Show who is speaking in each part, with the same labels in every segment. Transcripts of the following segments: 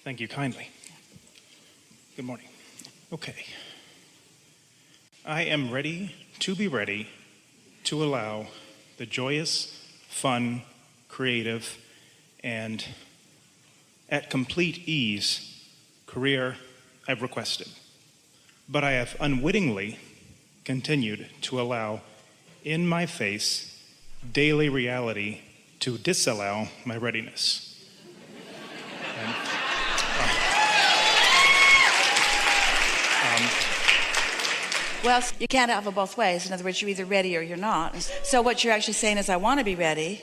Speaker 1: Thank you kindly. Good morning. Okay. I am ready to allow the joyous, fun, creative, and at complete ease career I've requested. But I have unwittingly continued to allow in my face daily reality to disallow my readiness. And,
Speaker 2: Well, you can't have it both ways. In other words, you're either ready or you're not. So what you're actually saying is, I want to be ready,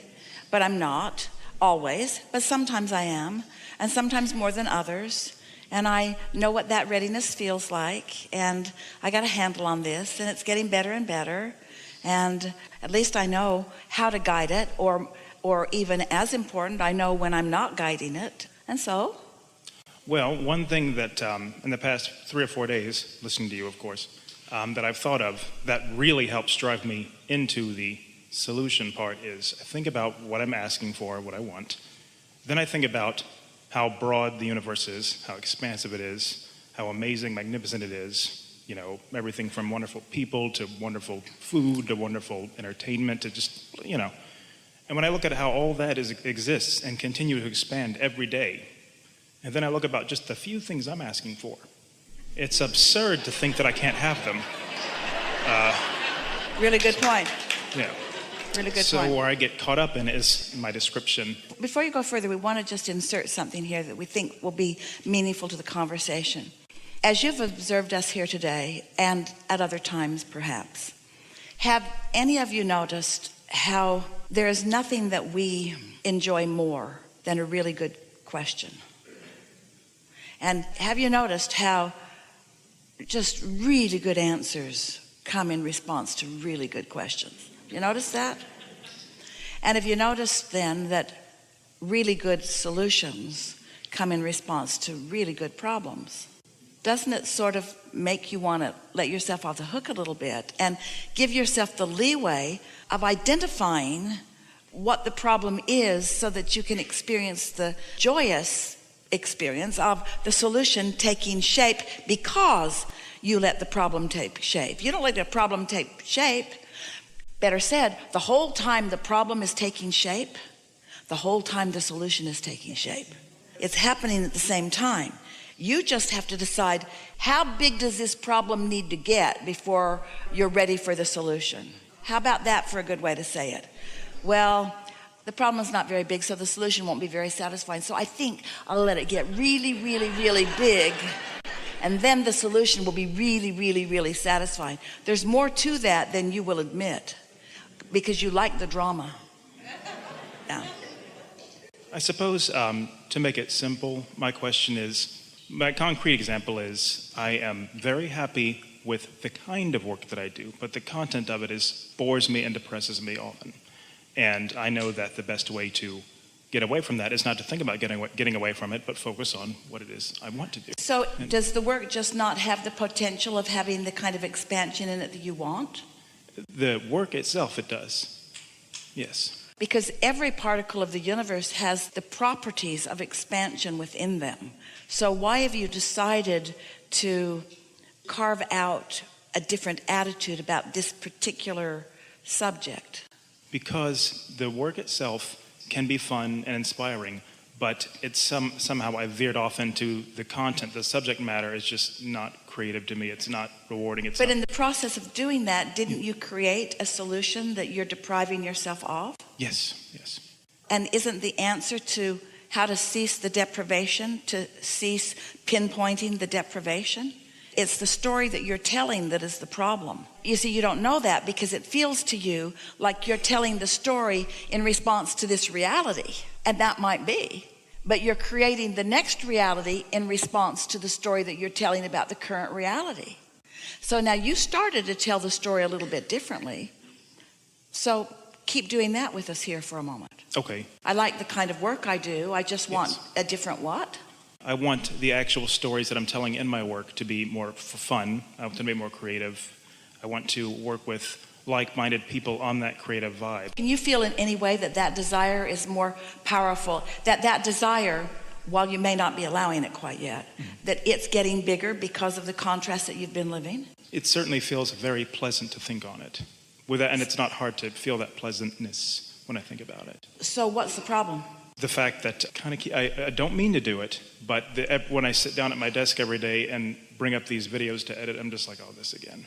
Speaker 2: but I'm not always. But sometimes I am, and sometimes more than others. And I know what that readiness feels like, and I got a handle on this, and it's getting better and better. And at least I know how to guide it, or even as important, I know when I'm not guiding it. And so?
Speaker 1: well, one thing that in the past 3 or 4 days, listening to you, of course, that I've thought of that really helps drive me into the solution part is I think about what I'm asking for, what I want. Then I think about how broad the universe is, how expansive it is, how amazing, magnificent it is. You know, everything from wonderful people to wonderful food to wonderful entertainment to just, you know. And when I look at how all that exists and continue to expand every day, and then I look about just the few things I'm asking for, it's absurd to think that I can't have them.
Speaker 2: Really good point.
Speaker 1: Yeah.
Speaker 2: Really good
Speaker 1: So
Speaker 2: point.
Speaker 1: where I get caught up in is my description.
Speaker 2: Before you go further, we want to just insert something here that we think will be meaningful to the conversation. As you've observed us here today, and at other times perhaps, have any of you noticed how there is nothing that we enjoy more than a really good question? And have you noticed how just really good answers come in response to really good questions? You notice that? And have you noticed then that really good solutions come in response to really good problems? Doesn't it sort of make you want to let yourself off the hook a little bit and give yourself the leeway of identifying what the problem is so that you can experience the joyous experience of the solution taking shape because you let the problem take shape? You don't let the problem take shape. Better said, the whole time the problem is taking shape, the whole time the solution is taking shape. It's happening at the same time. You just have to decide, how big does this problem need to get before you're ready for the solution? How about that for a good way to say it? Well, the problem is not very big, so the solution won't be very satisfying. So I think I'll let it get really, really, really big, and then the solution will be really, really, really satisfying. There's more to that than you will admit, because you like the drama. Yeah.
Speaker 1: I suppose to make it simple, my concrete example is I am very happy with the kind of work that I do, but the content of it bores me and depresses me often. And I know that the best way to get away from that is not to think about getting away from it, but focus on what it is I want to do.
Speaker 2: So does the work just not have the potential of having the kind of expansion in it that you want?
Speaker 1: The work itself, it does. Yes.
Speaker 2: Because every particle of the universe has the properties of expansion within them. So why have you decided to carve out a different attitude about this particular subject?
Speaker 1: Because the work itself can be fun and inspiring, but it's somehow I veered off into the content. The subject matter is just not creative to me. It's not rewarding.
Speaker 2: But in the process of doing that, didn't you create a solution that you're depriving yourself of?
Speaker 1: Yes, yes.
Speaker 2: And isn't the answer to how to cease the deprivation, to cease pinpointing the deprivation? It's the story that you're telling that is the problem. You see, you don't know that because it feels to you like you're telling the story in response to this reality. And that might be. But you're creating the next reality in response to the story that you're telling about the current reality. So now you started to tell the story a little bit differently. So keep doing that with us here for a moment.
Speaker 1: Okay.
Speaker 2: I like the kind of work I do. I just want a different what?
Speaker 1: I want the actual stories that I'm telling in my work to be more fun. I want them to be more creative. I want to work with like-minded people on that creative vibe.
Speaker 2: Can you feel in any way that that desire is more powerful, that that desire while you may not be allowing it quite yet, that it's getting bigger because of the contrast that you've been living?
Speaker 1: It certainly feels very pleasant to think on it. And it's not hard to feel that pleasantness when I think about it.
Speaker 2: So what's the problem?
Speaker 1: The fact that I don't mean to do it, but when I sit down at my desk every day and bring up these videos to edit, I'm just like, oh, this again,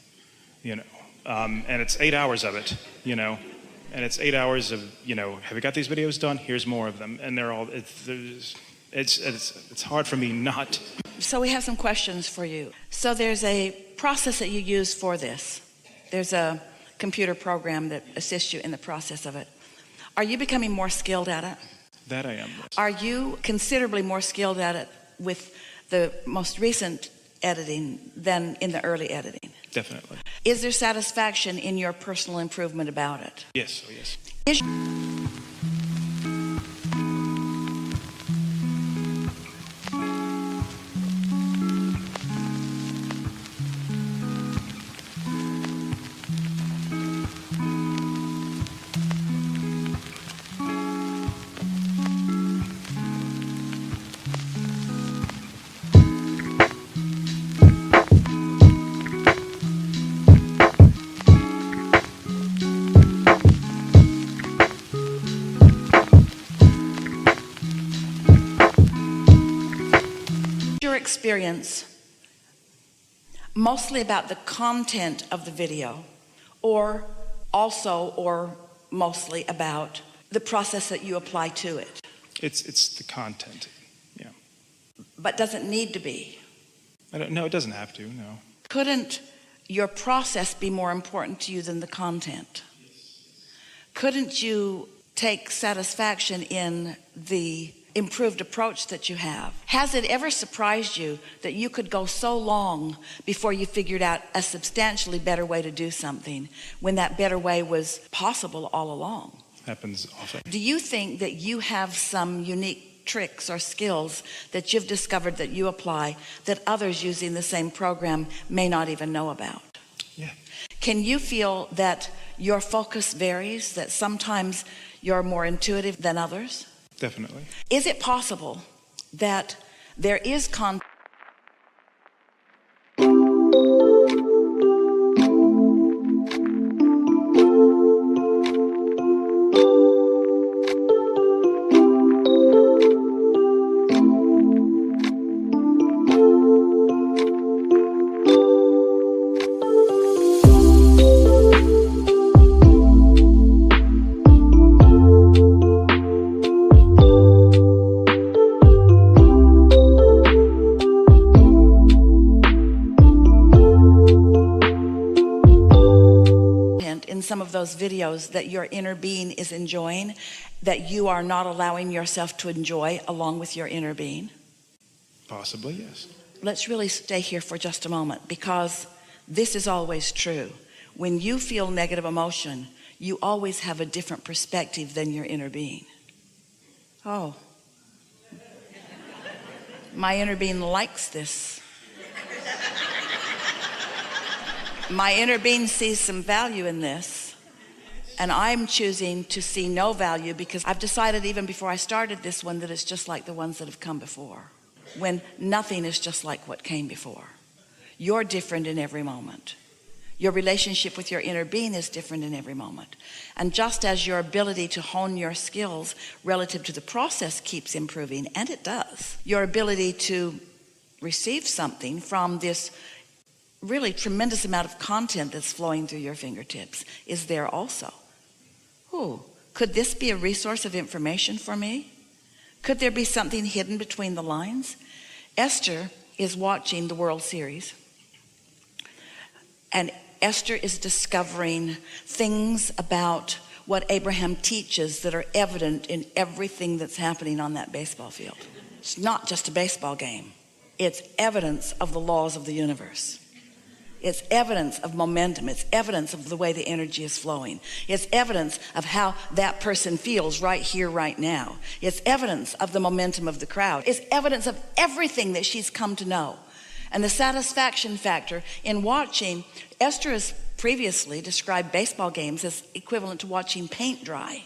Speaker 1: and it's 8 hours of it, and it's 8 hours of, have you got these videos done? Here's more of them, and they're all, it's hard for me not.
Speaker 2: So we have some questions for you. So there's a process that you use for this. There's a computer program that assists you in the process of it. Are you becoming more skilled at it?
Speaker 1: That I am, yes.
Speaker 2: Are you considerably more skilled at it with the most recent editing than in the early editing?
Speaker 1: Definitely.
Speaker 2: Is there satisfaction in your personal improvement about it?
Speaker 1: Yes, oh yes.
Speaker 2: Your experience mostly about the content of the video, or mostly about the process that you apply to it?
Speaker 1: It's the content, yeah.
Speaker 2: But doesn't need to be.
Speaker 1: No, it doesn't have to, no.
Speaker 2: Couldn't your process be more important to you than the content? Couldn't you take satisfaction in the improved approach that you have? Has it ever surprised you that you could go so long before you figured out a substantially better way to do something when that better way was possible all along?
Speaker 1: Happens often.
Speaker 2: Do you think that you have some unique tricks or skills that you've discovered that you apply that others using the same program may not even know about?
Speaker 1: Yeah.
Speaker 2: Can you feel that your focus varies, that sometimes you're more intuitive than others?
Speaker 1: Definitely.
Speaker 2: Is it possible that there is in some of those videos that your inner being is enjoying that you are not allowing yourself to enjoy along with your inner being?
Speaker 1: Possibly, yes.
Speaker 2: Let's really stay here for just a moment, because this is always true. When you feel negative emotion, you always have a different perspective than your inner being. Oh, my inner being likes this. My inner being sees some value in this, and I'm choosing to see no value because I've decided even before I started this one that it's just like the ones that have come before, when nothing is just like what came before. You're different in every moment. Your relationship with your inner being is different in every moment. And just as your ability to hone your skills relative to the process keeps improving, and it does, your ability to receive something from this really tremendous amount of content that's flowing through your fingertips is there also. Ooh, could this be a resource of information for me? Could there be something hidden between the lines? Esther is watching the World Series, and Esther is discovering things about what Abraham teaches that are evident in everything that's happening on that baseball field. It's not just a baseball game. It's evidence of the laws of the universe. It's evidence of momentum. It's evidence of the way the energy is flowing. It's evidence of how that person feels right here, right now. It's evidence of the momentum of the crowd. It's evidence of everything that she's come to know. And the satisfaction factor in watching, Esther has previously described baseball games as equivalent to watching paint dry.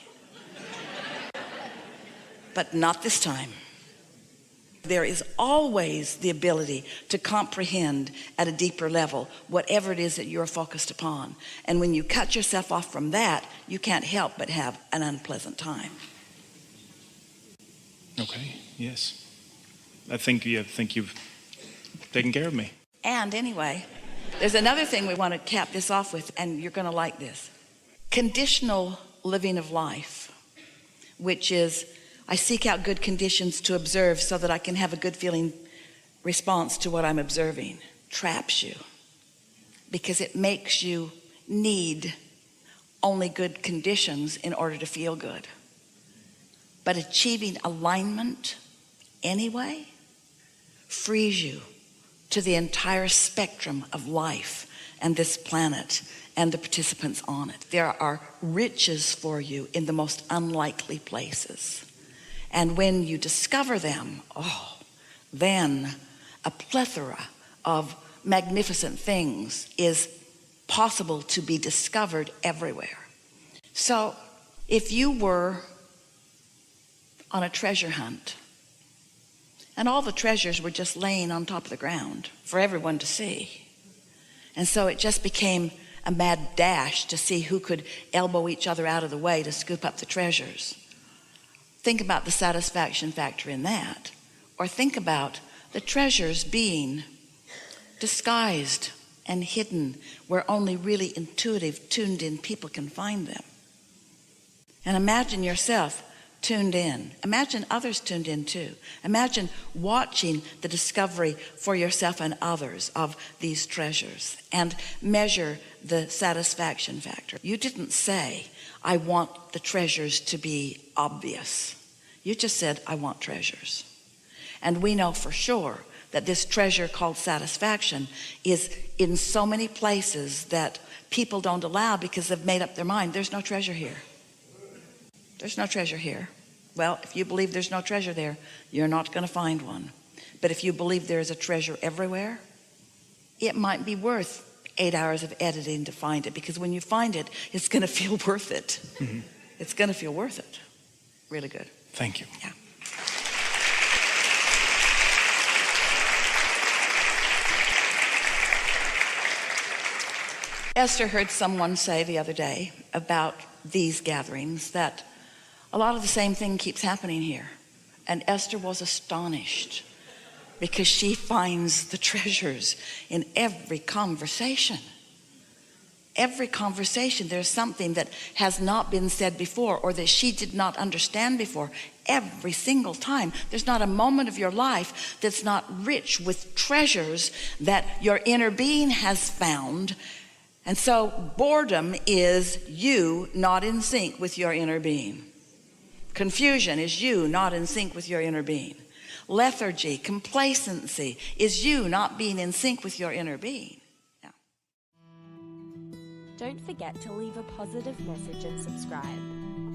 Speaker 2: But not this time. There is always the ability to comprehend at a deeper level whatever it is that you're focused upon. And when you cut yourself off from that, you can't help but have an unpleasant time.
Speaker 1: Okay, yes. I think you've taken care of me.
Speaker 2: And anyway, there's another thing we want to cap this off with, and you're going to like this. Conditional living of life, which is I seek out good conditions to observe so that I can have a good feeling response to what I'm observing, traps you because it makes you need only good conditions in order to feel good. But achieving alignment anyway frees you to the entire spectrum of life and this planet and the participants on it. There are riches for you in the most unlikely places. And when you discover them, then a plethora of magnificent things is possible to be discovered everywhere. So if you were on a treasure hunt and all the treasures were just laying on top of the ground for everyone to see, and so it just became a mad dash to see who could elbow each other out of the way to scoop up the treasures, think about the satisfaction factor in that. Or think about the treasures being disguised and hidden where only really intuitive, tuned in people can find them. And imagine yourself tuned in. Imagine others tuned in too. Imagine watching the discovery for yourself and others of these treasures and measure the satisfaction factor. You didn't say, I want the treasures to be obvious. You just said, I want treasures. And we know for sure that this treasure called satisfaction is in so many places that people don't allow because they've made up their mind. There's no treasure here. There's no treasure here. Well, if you believe there's no treasure there, you're not going to find one. But if you believe there is a treasure everywhere, it might be worth 8 hours of editing to find it, because when you find it, it's going to feel worth it. Mm-hmm. It's going to feel worth it. Really good.
Speaker 1: Thank you.
Speaker 2: Yeah. Esther heard someone say the other day about these gatherings that a lot of the same thing keeps happening here. And Esther was astonished because she finds the treasures in every conversation. Every conversation, there's something that has not been said before or that she did not understand before. Every single time. There's not a moment of your life that's not rich with treasures that your inner being has found. And so boredom is you not in sync with your inner being. Confusion is you not in sync with your inner being. Lethargy, complacency is you not being in sync with your inner being. Yeah.
Speaker 3: Don't forget to leave a positive message and subscribe.